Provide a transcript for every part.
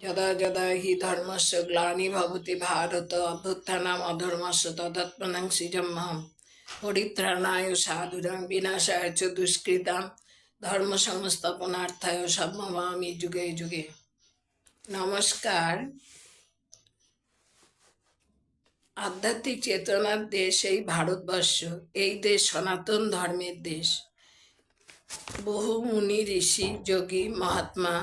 যদা যদা হি ধর্মস্য গ্লানির্ভবতি ভারত অভ্যুত্থানাম অধর্মস্য তদাত্মনাং সৃজম্যহম পরিত্রাণায় সাধুরাং বিনাশায় চ দুষ্কৃতাম ধর্ম সংস্থাপনার্থায় সম্ভবামি যুগে যুগে। নমস্কার। আধ্যাত্মিক চেতনার দেশ এই ভারতবর্ষ। এই দেশ সনাতন ধর্মের দেশ। বহু মুনি ঋষি যোগী মহাত্মা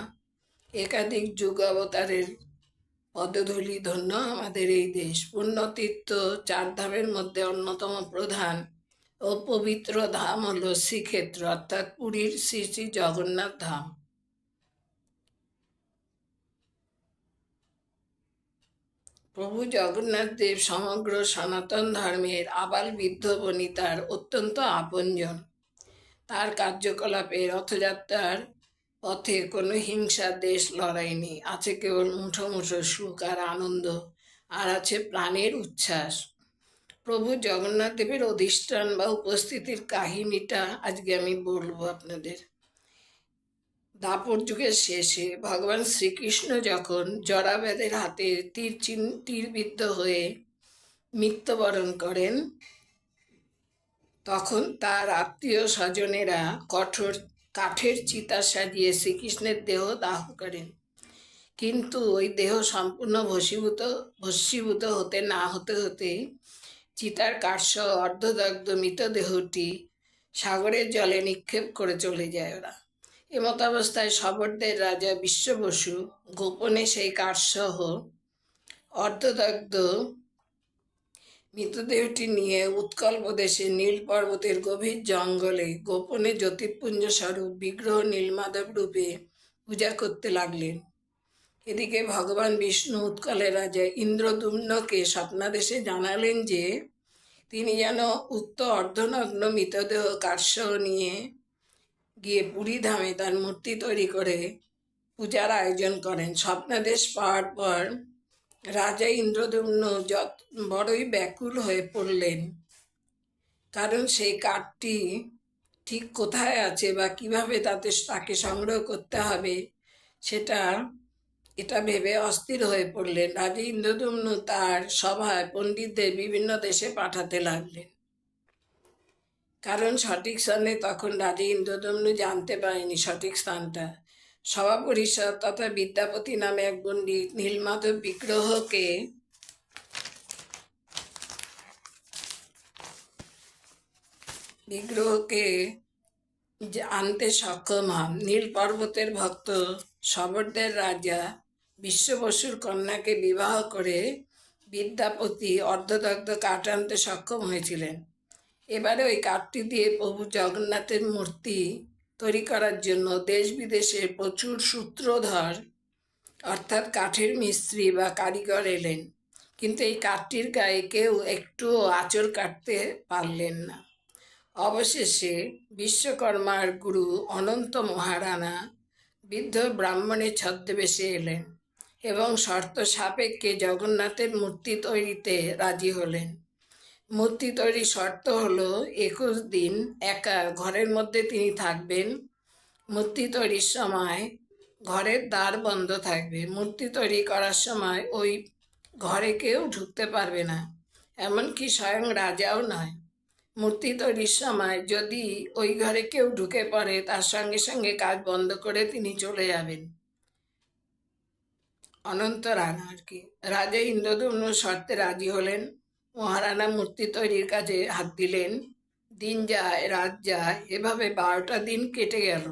একাধিক যুগ অবতারের পদধূলি ধন্য আমাদের এই দেশ। পুণ্যতীর্থ চার ধামের মধ্যে অন্যতম প্রধান ও পবিত্র ধাম হল শ্রীক্ষেত্র, অর্থাৎ পুরীর শ্রী শ্রী জগন্নাথ ধাম। প্রভু জগন্নাথ দেব সমগ্র সনাতন ধর্মের আবাল বৃদ্ধ বনিতার অত্যন্ত আপনজন। তার কার্যকলাপে রথযাত্রার পথে কোনো হিংসা দেশ লড়াই নেই। আছে কেবল মুঠো মুঠো সুখ আর আনন্দ, আর আছে প্রাণের উচ্ছ্বাস। প্রভু জগন্নাথ দেবের অধিষ্ঠান বা উপস্থিতির কাহিনীটা আজকে আমি বলবো আপনাদের। দাপর যুগের শেষে ভগবান শ্রীকৃষ্ণ যখন জরাবেদের হাতে তীরবিদ্ধ হয়ে মৃত্যুবরণ করেন, তখন তার আত্মীয় স্বজনেরা কাঠের চিতা সাজিয়ে শ্রীকৃষ্ণের দেহ দাহ করেন। কিন্তু ওই দেহ সম্পূর্ণ ভস্মীভূত হতে না হতে চিতার কাঠসহ অর্ধদগ্ধ মৃতদেহটি সাগরের জলে নিক্ষেপ করে চলে যায় ওরা। এমতাবস্থায় শবরদের রাজা বিশ্ব বসু গোপনে সেই কাঠসহ অর্ধদগ্ধ মৃতদেহটি নিয়ে উৎকল প্রদেশে নীল পর্বতের গভীর জঙ্গলে গোপনে জ্যোতির্পুঞ্জ স্বরূপ বিগ্রহ নীলমাধব রূপে পূজা করতে লাগলেন। এদিকে ভগবান বিষ্ণু উৎকলের রাজা ইন্দ্রদুম্নকে স্বপ্নাদেশে জানালেন যে তিনি যেন উক্ত অর্ধনগ্ন মৃতদেহ কাঠসহ নিয়ে গিয়ে পুরী ধামে তার মূর্তি তৈরি করে পূজার আয়োজন করেন। স্বপ্নাদেশ পাওয়ার পর রাজা ইন্দ্রদুম্ন বড়ই ব্যাকুল হয়ে পড়লেন, কারণ সেই কাঠটি ঠিক কোথায় আছে বা কিভাবে তাকে সংগ্রহ করতে হবে এটা ভেবে অস্থির হয়ে পড়লেন। রাজা ইন্দ্রদুম্ন তার সভায় পণ্ডিতদের বিভিন্ন দেশে পাঠাতে লাগলেন, কারণ সঠিক স্থানে তখন রাজা ইন্দ্রদুম্ন জানতে পারেনি সঠিক স্থানটা। সভা পরিষদ তথা বিদ্যাপতি নামে এক পণ্ডিত নীলমাধব বিগ্রহকে আনতে সক্ষম হন। নীল পর্বতের ভক্ত শবরদের রাজা বিশ্ব বসুর কন্যাকে বিবাহ করে বিদ্যাপতি অর্ধদগ্ধ কাঠ আনতে সক্ষম হয়েছিলেন। এবারে ওই কাঠটি দিয়ে প্রভু জগন্নাথের মূর্তি তৈরি করার জন্য দেশ বিদেশের প্রচুর সূত্রধর অর্থাৎ কাঠের মিস্ত্রি বা কারিগর এলেন, কিন্তু এই কাঠটির গায়ে কেউ একটুও আঁচড় কাটতে পারলেন না। অবশেষে বিশ্বকর্মার গুরু অনন্ত মহারানা বৃদ্ধ ব্রাহ্মণের ছদ্মবেশে এলেন এবং শর্ত সাপেক্ষে জগন্নাথের মূর্তি তৈরিতে রাজি হলেন। মূর্তি তৈরির শর্ত হলো 21 দিন একা ঘরের মধ্যে তিনি থাকবেন। মূর্তি তৈরির সময় ঘরের দ্বার বন্ধ থাকবে। মূর্তি তৈরি করার সময় ওই ঘরে কেউ ঢুকতে পারবে না, এমনকি স্বয়ং রাজাও নয়। মূর্তি তৈরির সময় যদি ওই ঘরে কেউ ঢুকে পড়ে, তার সঙ্গে সঙ্গে কাজ বন্ধ করে তিনি চলে যাবেন। অনন্ত রানা রাজা ইন্দ্রদুম্ন শর্তে রাজি হলেন। মহারানা মূর্তি তৈরির কাজে হাত দিলেন। দিন যায় রাত যায়, এভাবে 12টা দিন কেটে গেল।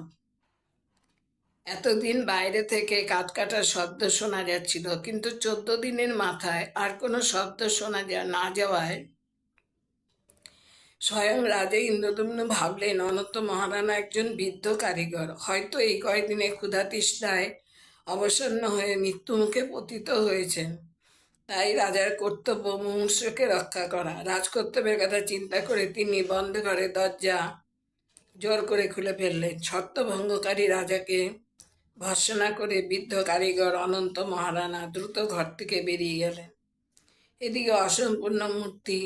এতদিন বাইরে থেকে কাঠ কাটার শব্দ শোনা যাচ্ছিল, কিন্তু 14 দিনের মাথায় আর কোনো শব্দ শোনা না যাওয়ায় স্বয়ং রাজা ইন্দ্রদুম্ন ভাবলেন অনন্ত মহারানা একজন বৃদ্ধ কারিগর, হয়তো এই কয়েকদিনে ক্ষুধা তৃষ্ণায় অবসন্ন হয়ে মৃত্যুমুখে পতিত হয়েছেন। তাই রাজার কর্তব্য মুমূর্ষুকে রক্ষা করা। রাজকর্তব্যের কথা চিন্তা করে তিনি বন্ধ ঘরে দরজা জোর করে খুলে ফেললেন। শর্ত ভঙ্গকারী রাজাকে ভর্ৎসনা করে বৃদ্ধ কারিগর অনন্ত মহারানা দ্রুত ঘর থেকে বেরিয়ে গেলেন। এদিকে অসম্পূর্ণ মূর্তি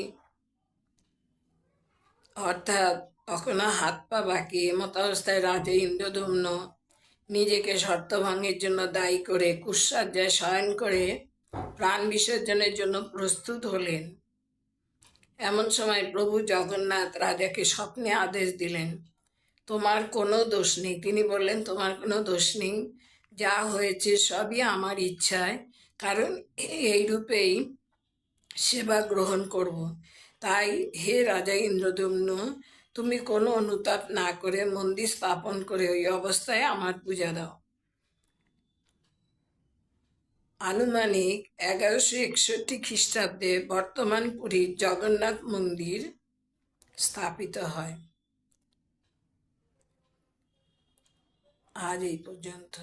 অর্থাৎ তখনও হাত পা বাকি, এমতাবস্থায় রাজা ইন্দ্রদুম্ন নিজেকে শর্তভঙ্গের জন্য দায়ী করে কুৎসাজ্জায় শয়ন করে প্রাণ বিসর্জনের জন্য প্রস্তুত হলেন। এমন সময় প্রভু জগন্নাথ রাজাকে স্বপ্নে আদেশ দিলেন, তোমার কোনো দোষ নেই। তিনি বললেন, তোমার কোনো দোষ নেই, যা হয়েছে সবই আমার ইচ্ছায়, কারণ এই রূপেই সেবা গ্রহণ করব। তাই হে রাজা ইন্দ্রদম্ন, তুমি কোনো অনুতাপ না করে মন্দির স্থাপন করে ওই অবস্থায় আমার পূজা দাও। আনুমানিক 1161 খ্রিস্টাব্দে বর্তমান পুরীর জগন্নাথ মন্দির স্থাপিত হয়। আজ এই পর্যন্ত।